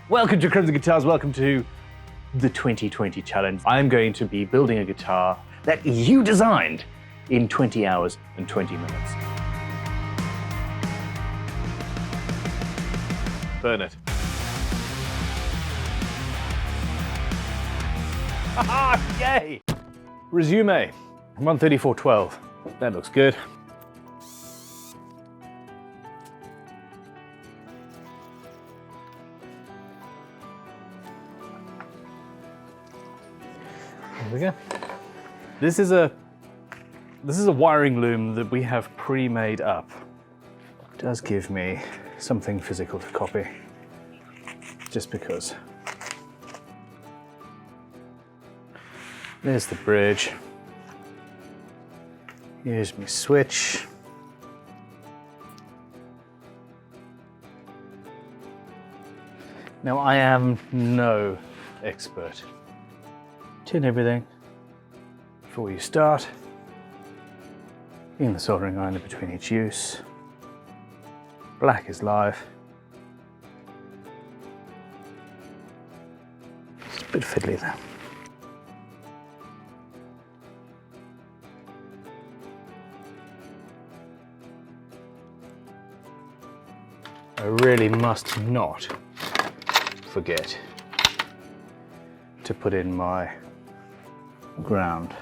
Welcome to Crimson Guitars, welcome to the 2020 challenge. I'm going to be building a guitar that you designed in 20 hours and 20 minutes. Burn it. Haha, yay! Resume, 134.12. That looks good. There we go. This is a wiring loom that we have pre-made up. It does give me something physical to copy, just because. There's the bridge. Here's my switch. Now I am no expert. Tin everything before you start. In the soldering iron between each use. Black is live. It's a bit fiddly there. I really must not forget to put in my ground.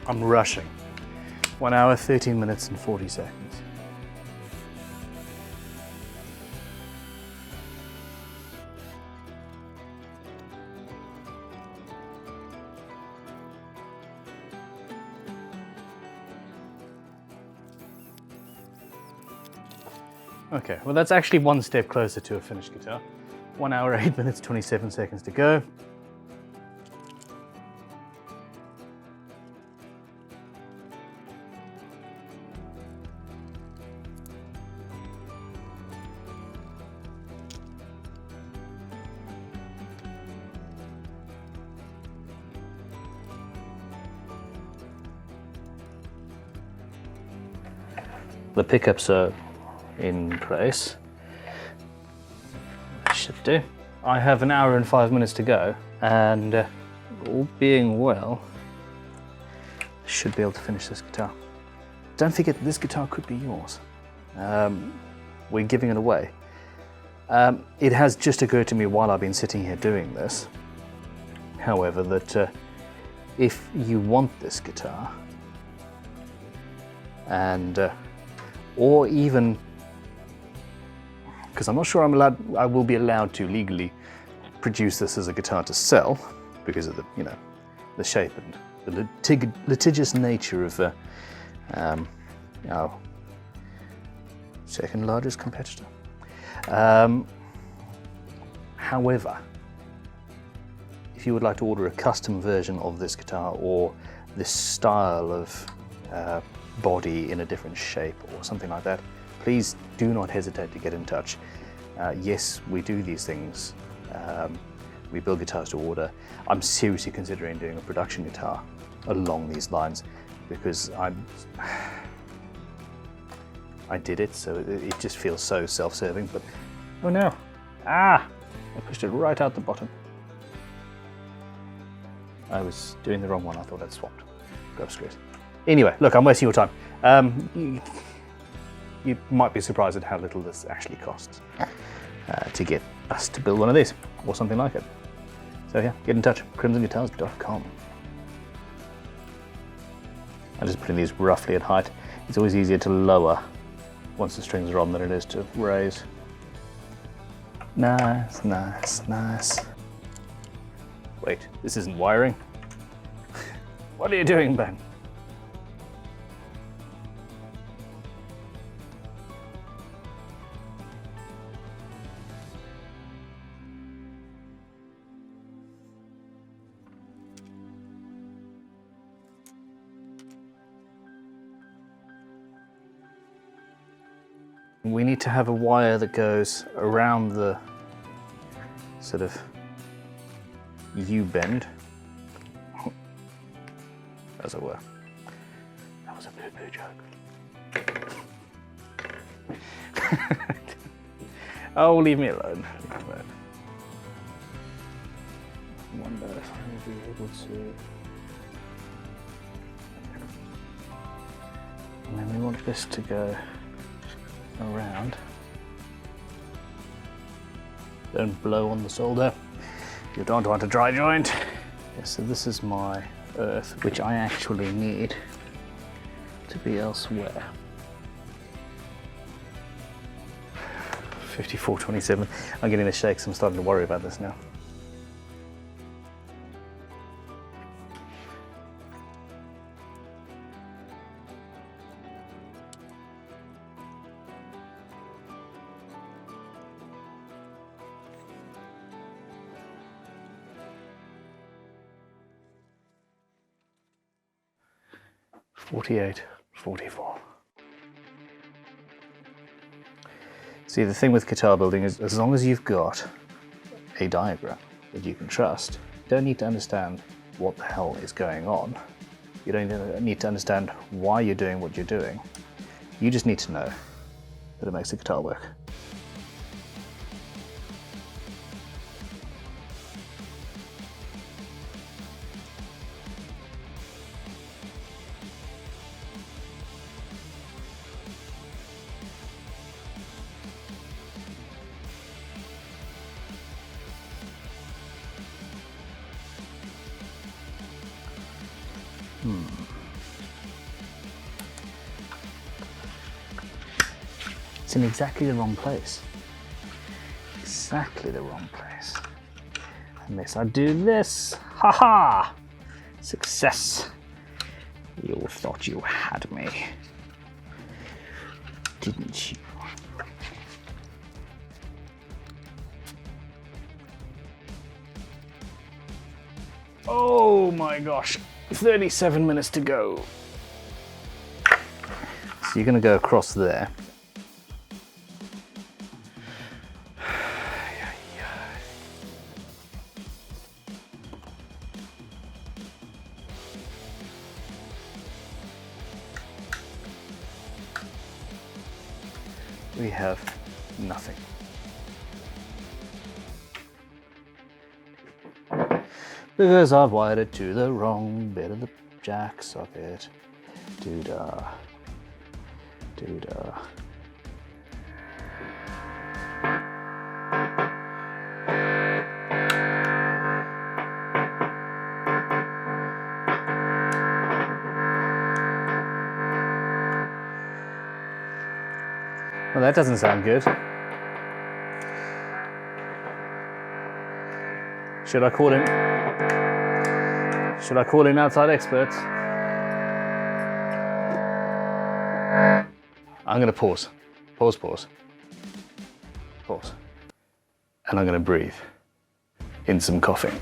I'm rushing. 1 hour, 13 minutes and 40 seconds. Okay, well that's actually one step closer to a finished guitar. 1 hour, 8 minutes, 27 seconds to go. The pickups are in place. That should do. I have 1 hour and 5 minutes to go, and all being well, should be able to finish this guitar. Don't forget that this guitar could be yours. We're giving it away. It has just occurred to me while I've been sitting here doing this, however, that if you want this guitar, and or even, because I'm not sure I will be allowed to legally produce this as a guitar to sell because of the, the shape and the litigious nature of our second largest competitor. However, if you would like to order a custom version of this guitar or this style of body in a different shape or something like that, please do not hesitate to get in touch. Yes, we do these things. We build guitars to order. I'm seriously considering doing a production guitar along these lines because I did it, so it just feels so self-serving, but oh no. I pushed it right out the bottom. I was doing the wrong one. I thought I'd swapped. Go screws. Anyway, look, I'm wasting your time. You might be surprised at how little this actually costs to get us to build one of these, or something like it. So yeah, get in touch, crimsonguitars.com. I'm just putting these roughly at height. It's always easier to lower once the strings are on than it is to raise. Nice, nice, nice. Wait, this isn't wiring. What are you doing, Ben? We need to have a wire that goes around the sort of U-bend, as it were. That was a poo-poo joke. Oh, leave me alone. I wonder if I will be able to... And then we want this to go around. Don't blow on the solder. You don't want a dry joint. Yeah, so this is my earth, which I actually need to be elsewhere. 54.27. I'm getting the shakes. I'm starting to worry about this now. .48, 44. See, the thing with guitar building is as long as you've got a diagram that you can trust, you don't need to understand what the hell is going on. You don't need to understand why you're doing what you're doing. You just need to know that it makes the guitar work. It's in exactly the wrong place. Exactly the wrong place. Unless I do this. Ha-ha! Success. You thought you had me. Didn't you? Oh my gosh. 37 minutes to go. So you're going to go across there. We have nothing. Because I've wired it to the wrong bit of the jack socket. Doo-dah. Doo-dah. Well, that doesn't sound good. Should I call in? Should I call in outside experts? I'm going to pause. Pause. And I'm going to breathe in some coffee.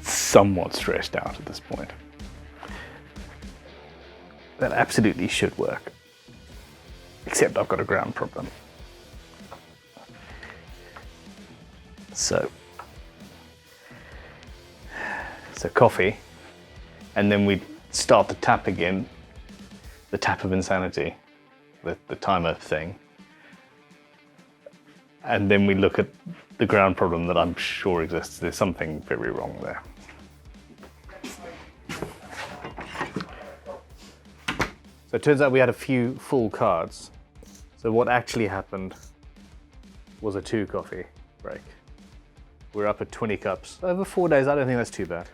Somewhat stressed out at this point. That absolutely should work. Except I've got a ground problem. So coffee, and then we start the tap again, the tap of insanity, the timer thing, and then we look at the ground problem that I'm sure exists. There's something very wrong there. So it turns out we had a few full cards. So what actually happened was a 2 coffee break. We're up at 20 cups over 4 days. I don't think that's too bad.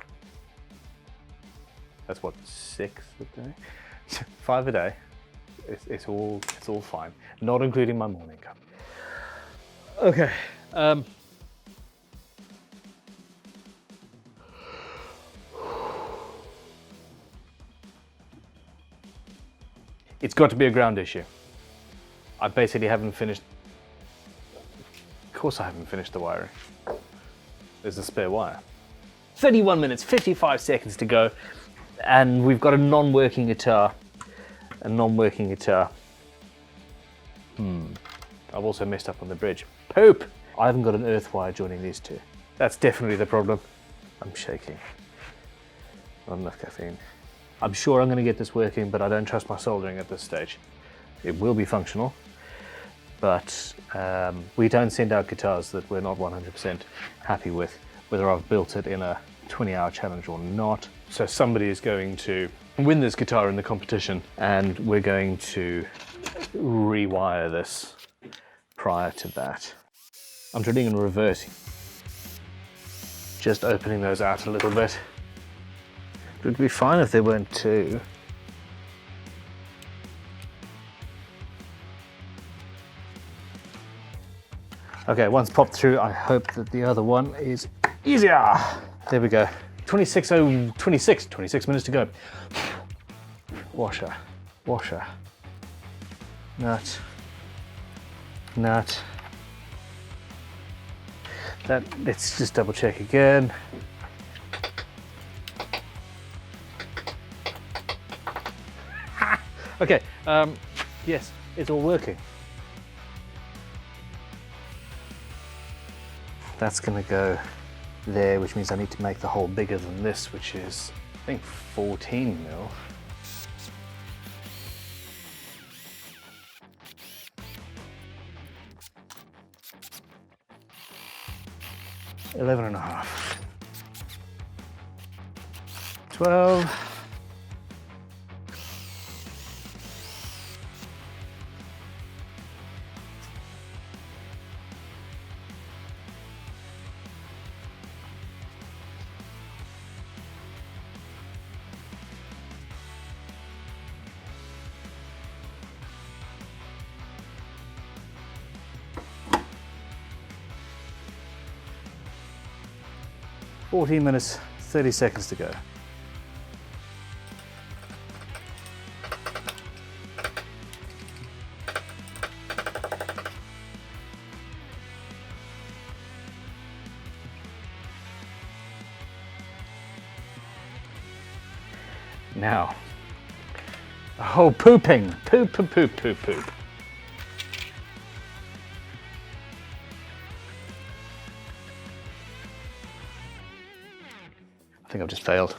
That's what, 6 a day? 5 a day. It's all fine. Not including my morning cup. Okay. It's got to be a ground issue. I basically haven't finished. Of course I haven't finished the wiring. There's a spare wire. 31 minutes, 55 seconds to go. And we've got a non-working guitar. I've also messed up on the bridge. Poop! I haven't got an earth wire joining these two. That's definitely the problem. I'm shaking. Not enough caffeine. I'm sure I'm going to get this working, but I don't trust my soldering at this stage. It will be functional, but we don't send out guitars that we're not 100% happy with, whether I've built it in a 20-hour challenge or not. So somebody is going to win this guitar in the competition, and we're going to rewire this prior to that. I'm drilling in reverse, just opening those out a little bit. It would be fine if there weren't two. Okay, once popped through, I hope that the other one is easier. There we go. 26 minutes to go. Washer, washer. Nut, nut. Let's just double check again. Okay, yes, it's all working. That's gonna go there, which means I need to make the hole bigger than this, which is, I think, 14 mil. $11.5. 12. $14 minutes, 30 seconds to go. Now, oh, pooping, poop, poop, poop, poop, poop. I think I've just failed.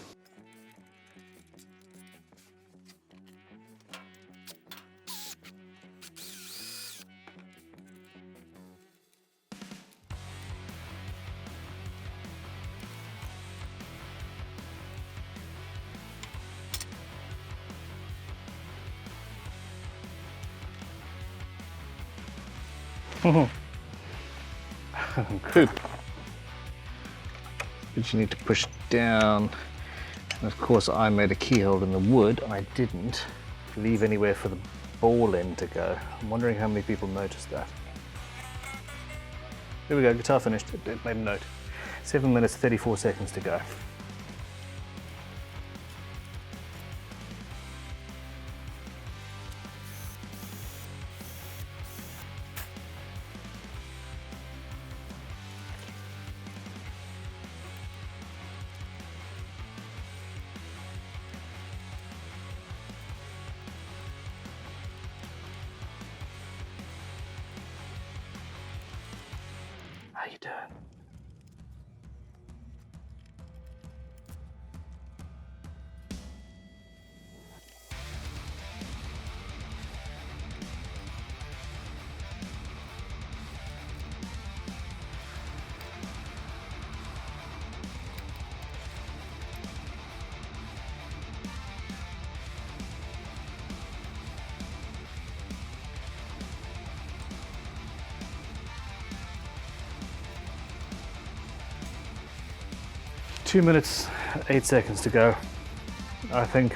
Poop. But you need to push down. And of course I made a keyhole in the wood. I didn't leave anywhere for the ball end to go. I'm wondering how many people noticed that. There we go, guitar finished. It made a note. 7 minutes, 34 seconds to go. How you doing? Two minutes, 8 seconds to go. I think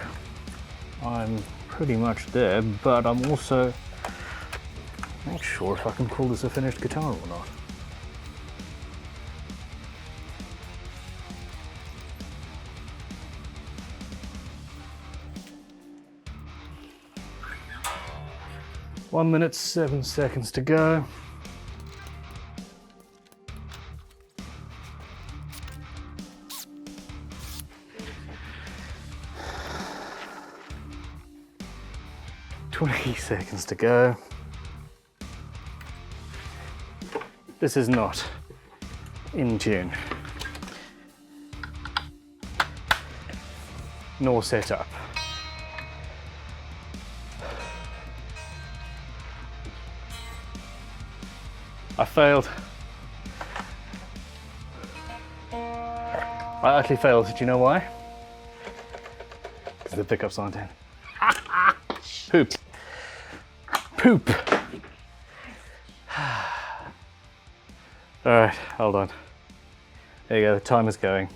I'm pretty much there, but I'm also not sure if I can call this a finished guitar or not. One minute, 7 seconds to go. "20 seconds to go." This is not in tune, nor set up. I failed. I actually failed. Do you know why? Because the pickups aren't in. Poop. Poop. All right, hold on. There you go, the timer's going.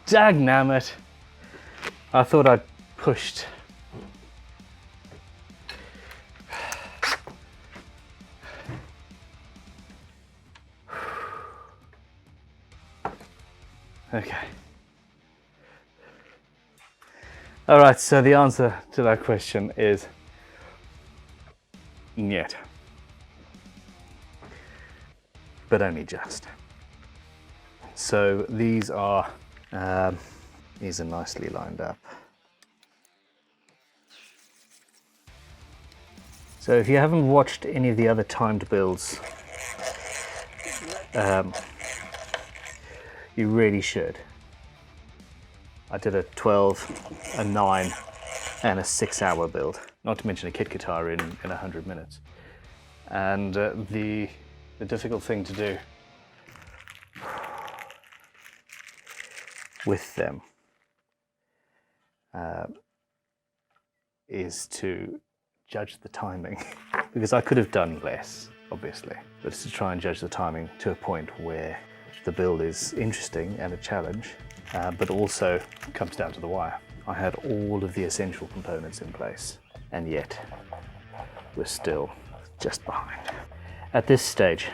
Dagnammit. I thought I'd pushed. Okay. All right, so the answer to that question is niet. But only just. So these are nicely lined up. So if you haven't watched any of the other timed builds, you really should. I did a 12, a 9, and a 6-hour build, not to mention a kit guitar in 100 minutes. And the difficult thing to do with them is to judge the timing, because I could have done less, obviously, but it's to try and judge the timing to a point where the build is interesting and a challenge, but also comes down to the wire. I had all of the essential components in place, and yet we're still just behind. At this stage,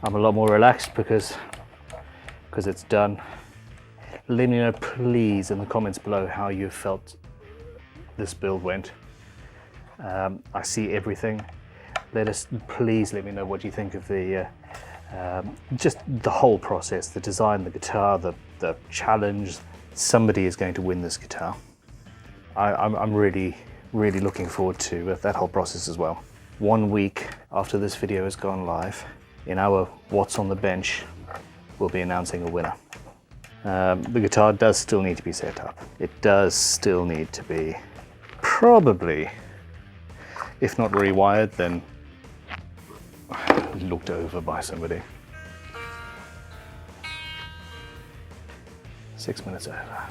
I'm a lot more relaxed because it's done. Let me know, please, in the comments below how you felt this build went. I see everything. Please let me know what you think of the just the whole process, the design, the guitar, the challenge. Somebody is going to win this guitar. I'm really looking forward to that whole process as well. 1 week after this video has gone live, in our What's on the Bench, we'll be announcing a winner. The guitar does still need to be set up. It does still need to be probably, if not rewired, then looked over by somebody. 6 minutes over.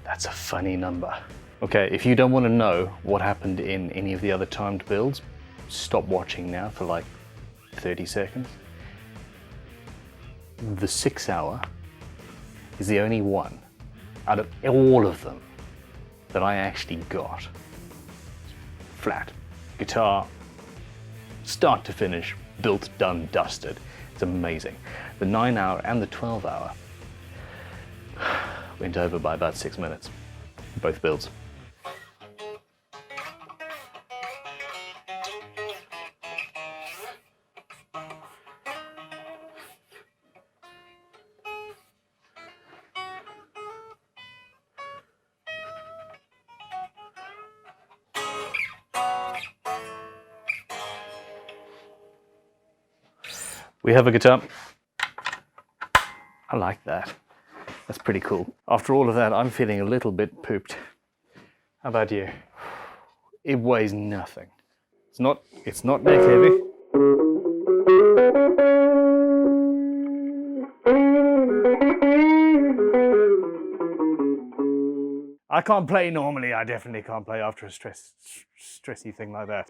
That's a funny number. Okay, if you don't want to know what happened in any of the other timed builds, stop watching now for like 30 seconds. The 6-hour is the only one out of all of them that I actually got flat. Guitar, start to finish, built, done, dusted. It's amazing. The 9-hour and the 12-hour went over by about 6 minutes, both builds. We have a guitar. I like that. That's pretty cool. After all of that, I'm feeling a little bit pooped. How about you? It weighs nothing. It's not neck heavy. I can't play normally. I definitely can't play after a stressy thing like that.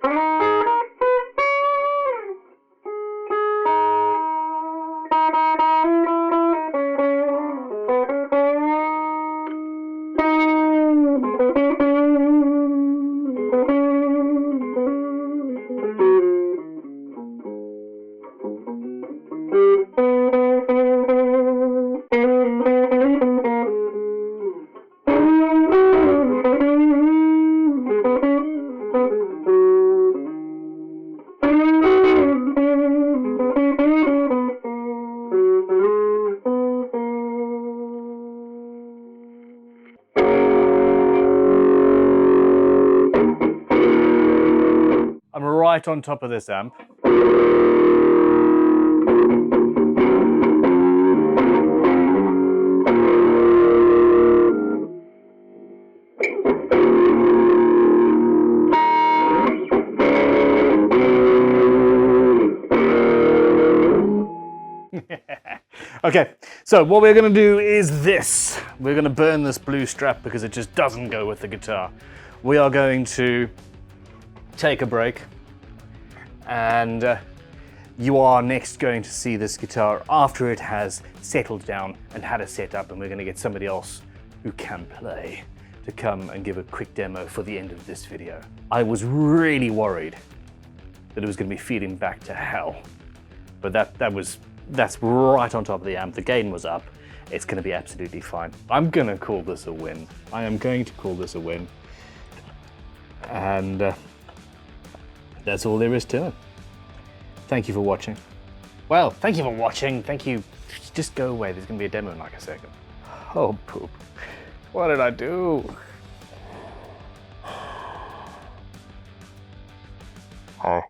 I'm right on top of this amp. Okay, so what we're going to do is this. We're going to burn this blue strap because it just doesn't go with the guitar. We are going to take a break, and you are next going to see this guitar after it has settled down and had a setup, and we're going to get somebody else who can play to come and give a quick demo for the end of this video. I was really worried that it was going to be feeding back to hell, but that's right on top of the amp. The gain was up. It's going to be absolutely fine. I'm going to call this a win. I am going to call this a win. And that's all there is to it. Thank you for watching. Well, thank you for watching. Thank you. Just go away. There's going to be a demo in like a second. Oh, poop. What did I do? Hi.